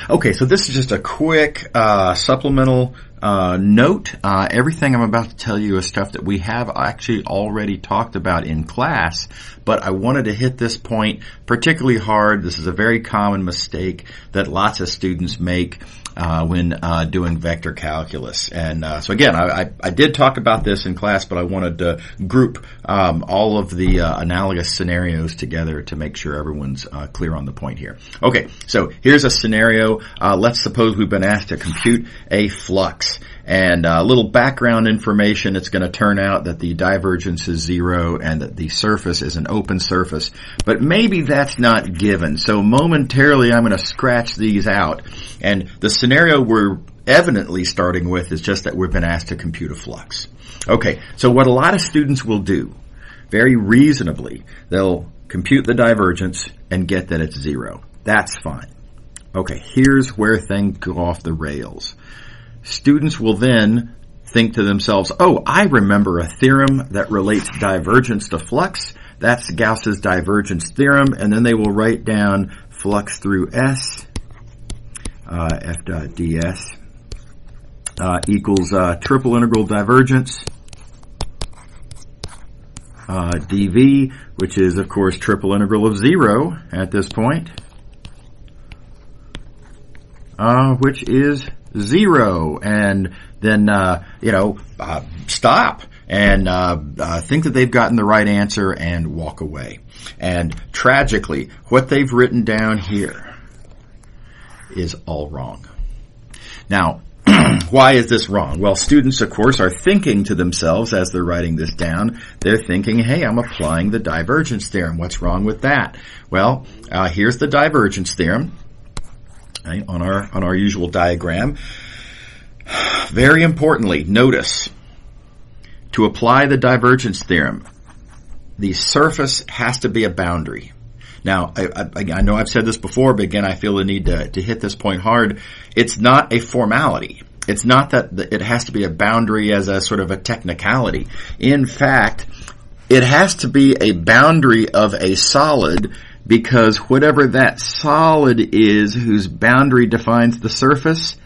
Okay, so this is just a quick supplemental note. Everything I'm about to tell you is stuff that we have actually already talked about in class, but I wanted to hit this point particularly hard. This is a very common mistake that lots of students make when doing vector calculus. And so again, I did talk about this in class, but I wanted to group all of the analogous scenarios together to make sure everyone's clear on the point here. Okay, so here's a scenario. Let's suppose we've been asked to compute a flux. And a little background information, it's going to turn out that the divergence is 0 and that the surface is an open surface. But maybe that's not given. So momentarily I'm going to scratch these out. And the scenario we're evidently starting with is just that we've been asked to compute a flux. Okay, so what a lot of students will do, very reasonably, they'll compute the divergence and get that it's 0. That's fine. Okay, here's where things go off the rails. Students will then think to themselves, oh, I remember a theorem that relates divergence to flux. That's Gauss's divergence theorem. And then they will write down flux through S, F dot ds, equals triple integral divergence, dv, which is, of course, triple integral of 0 at this point, which is 0, and then stop and think that they've gotten the right answer and walk away. And tragically, what they've written down here is all wrong. Now, why is this wrong? Well, students, of course, are thinking to themselves as they're writing this down, they're thinking, hey, I'm applying the divergence theorem. What's wrong with that? Well, here's the divergence theorem. Right, on our usual diagram. Very importantly, notice, to apply the divergence theorem, the surface has to be a boundary. Now, I know I've said this before, but again, I feel the need to hit this point hard. It's not a formality. It's not that it has to be a boundary as a sort of a technicality. In fact, it has to be a boundary of a solid, because whatever that solid is whose boundary defines the surface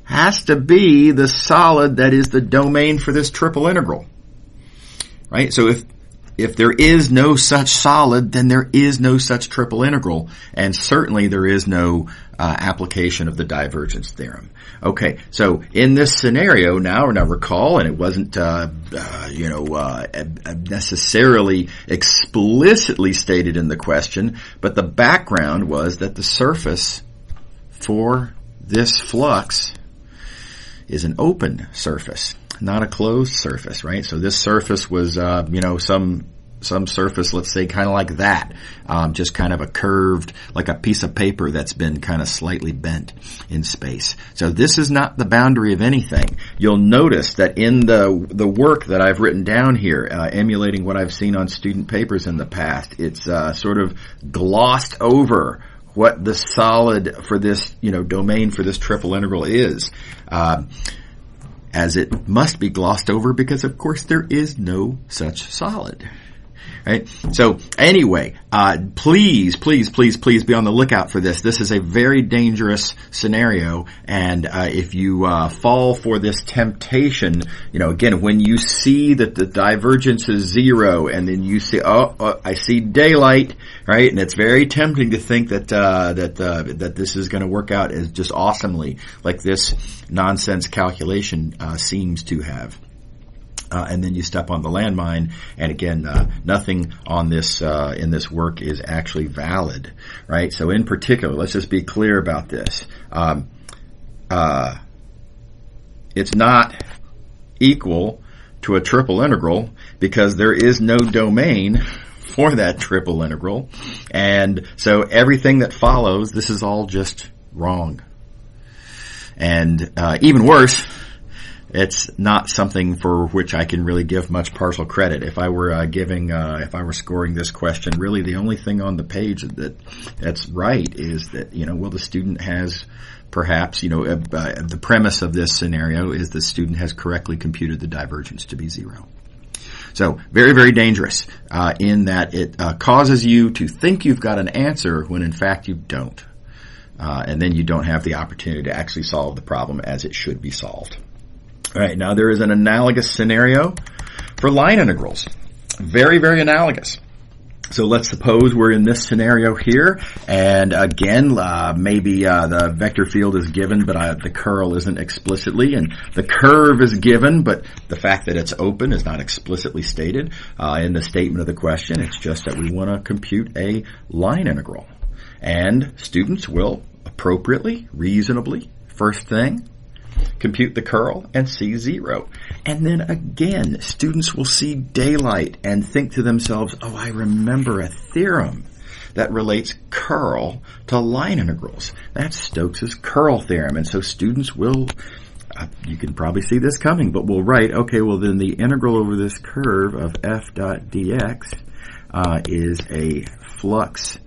has to be the solid that is the domain for this triple integral. Right? So if there is no such solid, then there is no such triple integral, and certainly there is no application of the divergence theorem. Okay, so in this scenario now recall, and it wasn't necessarily explicitly stated in the question, but the background was that the surface for this flux is an open surface, not a closed surface, right? So this surface was, some surface, let's say kind of like that, just kind of a curved, like a piece of paper that's been kind of slightly bent in space. So this is not the boundary of anything. You'll notice that in the work that I've written down here, emulating what I've seen on student papers in the past, it's sort of glossed over what the solid for this, domain for this triple integral is. As it must be glossed over because, of course, there is no such solid. Right? So anyway, please be on the lookout for this. This is a very dangerous scenario, and if you fall for this temptation, again, when you see that the divergence is 0, and then you see, I see daylight, right? And it's very tempting to think that that this is going to work out as just awesomely, like this nonsense calculation seems to have. And then you step on the landmine, and again, nothing on this in this work is actually valid, right? So, in particular, let's just be clear about this. It's not equal to a triple integral because there is no domain for that triple integral, and so everything that follows, this is all just wrong. And even worse, it's not something for which I can really give much partial credit. If I were if I were scoring this question, really the only thing on the page that's right is that, the student has perhaps, the premise of this scenario is the student has correctly computed the divergence to be 0. So very, very dangerous in that it causes you to think you've got an answer when in fact you don't. and then you don't have the opportunity to actually solve the problem as it should be solved. All right, now there is an analogous scenario for line integrals. Very, very analogous. So let's suppose we're in this scenario here, and again, maybe the vector field is given, but the curl isn't explicitly, and the curve is given, but the fact that it's open is not explicitly stated in the statement of the question. It's just that we want to compute a line integral. And students will appropriately, reasonably, first thing, compute the curl and see 0. And then again, students will see daylight and think to themselves, oh, I remember a theorem that relates curl to line integrals. That's Stokes's curl theorem. And so students will, you can probably see this coming, but will write, okay, well then the integral over this curve of f dot dx is a flux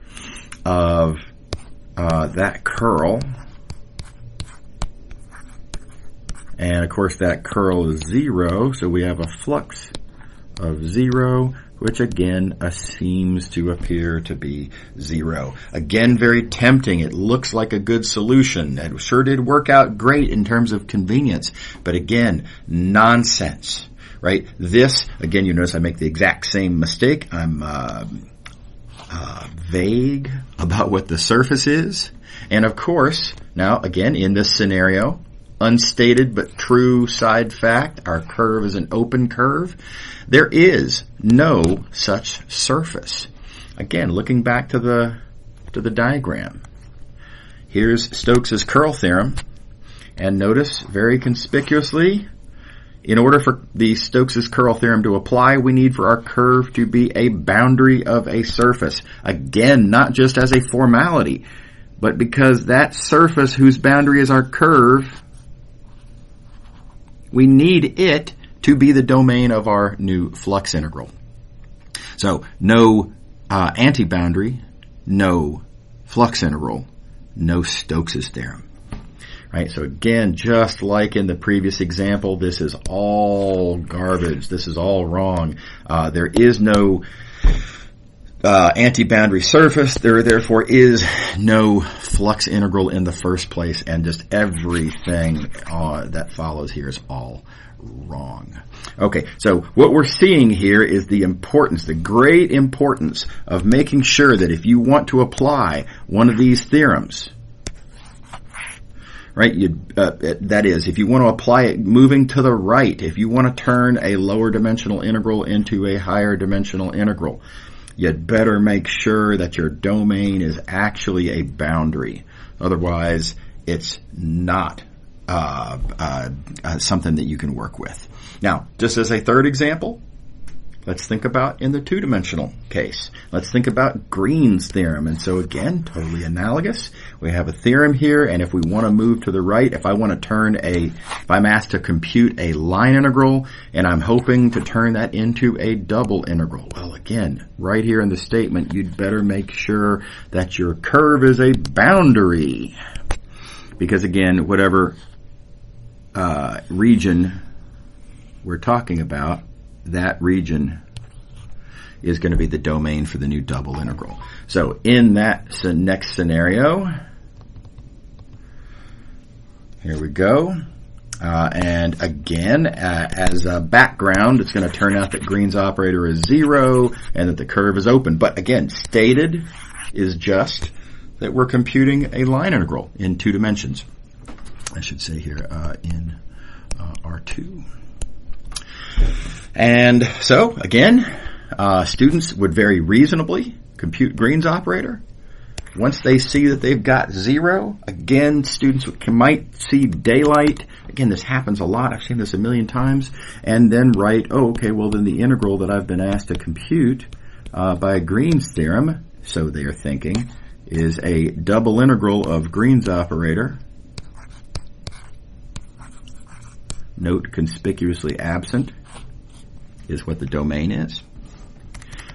of that curl. And of course that curl is 0, so we have a flux of 0, which again seems to appear to be 0. Again, very tempting. It looks like a good solution. It sure did work out great in terms of convenience. But again, nonsense, right? This, again, you notice I make the exact same mistake. I'm vague about what the surface is. And of course, now again, in this scenario, unstated but true side fact, our curve is an open curve. There is no such surface. Again, looking back to the diagram. Here's Stokes's curl theorem, and notice very conspicuously, in order for the Stokes's curl theorem to apply, we need for our curve to be a boundary of a surface. Again, not just as a formality, but because that surface whose boundary is our curve, we need it to be the domain of our new flux integral. So no anti-boundary, no flux integral, no Stokes's theorem. Right? So again, just like in the previous example, this is all garbage. This is all wrong. There is no anti-boundary surface. There therefore is no flux integral in the first place, and just everything that follows here is all wrong. Okay, so what we're seeing here is the importance, the great importance of making sure that if you want to apply one of these theorems, right, that is, if you want to apply it moving to the right, if you want to turn a lower dimensional integral into a higher dimensional integral, you'd better make sure that your domain is actually a boundary. Otherwise, it's not something that you can work with. Now, just as a third example, let's think about in the two-dimensional case. Let's think about Green's theorem. And so again, totally analogous. We have a theorem here, and if we want to move to the right, if I want to turn if I'm asked to compute a line integral, and I'm hoping to turn that into a double integral, well, again, right here in the statement, you'd better make sure that your curve is a boundary. Because again, whatever region we're talking about, that region is going to be the domain for the new double integral. So in that next scenario, here we go. And again, as a background, it's going to turn out that Green's operator is 0 and that the curve is open. But again, stated is just that we're computing a line integral in 2 dimensions. I should say here in R2. And so, again, students would very reasonably compute Green's operator. Once they see that they've got 0, again, students might see daylight. Again, this happens a lot. I've seen this a million times. And then write, oh, okay, well, then the integral that I've been asked to compute by Green's theorem, so they are thinking, is a double integral of Green's operator. Note conspicuously absent is what the domain is.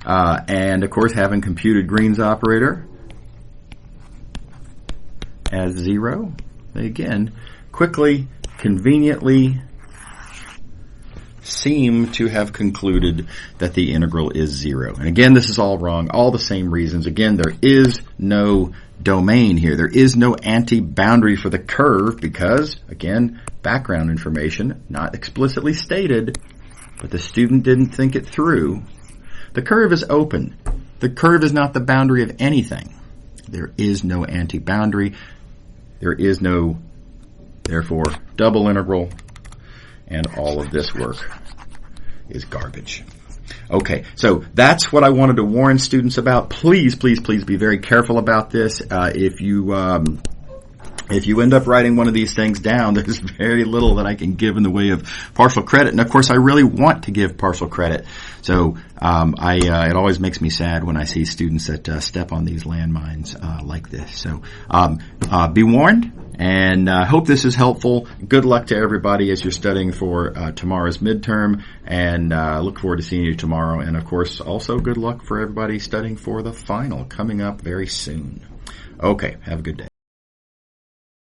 And of course, having computed Green's operator as 0, they again quickly, conveniently seem to have concluded that the integral is 0. And again, this is all wrong, all the same reasons. Again, there is no domain here. There is no anti-boundary for the curve because, again, background information, not explicitly stated, but the student didn't think it through. The curve is open. The curve is not the boundary of anything. There is no anti-boundary. There is no, therefore, double integral, and all of this work is garbage. Okay, so that's what I wanted to warn students about. Please, please, please be very careful about this. If you end up writing one of these things down, there's very little that I can give in the way of partial credit. And of course, I really want to give partial credit. So, it always makes me sad when I see students that step on these landmines like this. So, be warned, and hope this is helpful. Good luck to everybody as you're studying for tomorrow's midterm, and look forward to seeing you tomorrow. And of course, also good luck for everybody studying for the final coming up very soon. Okay, have a good day.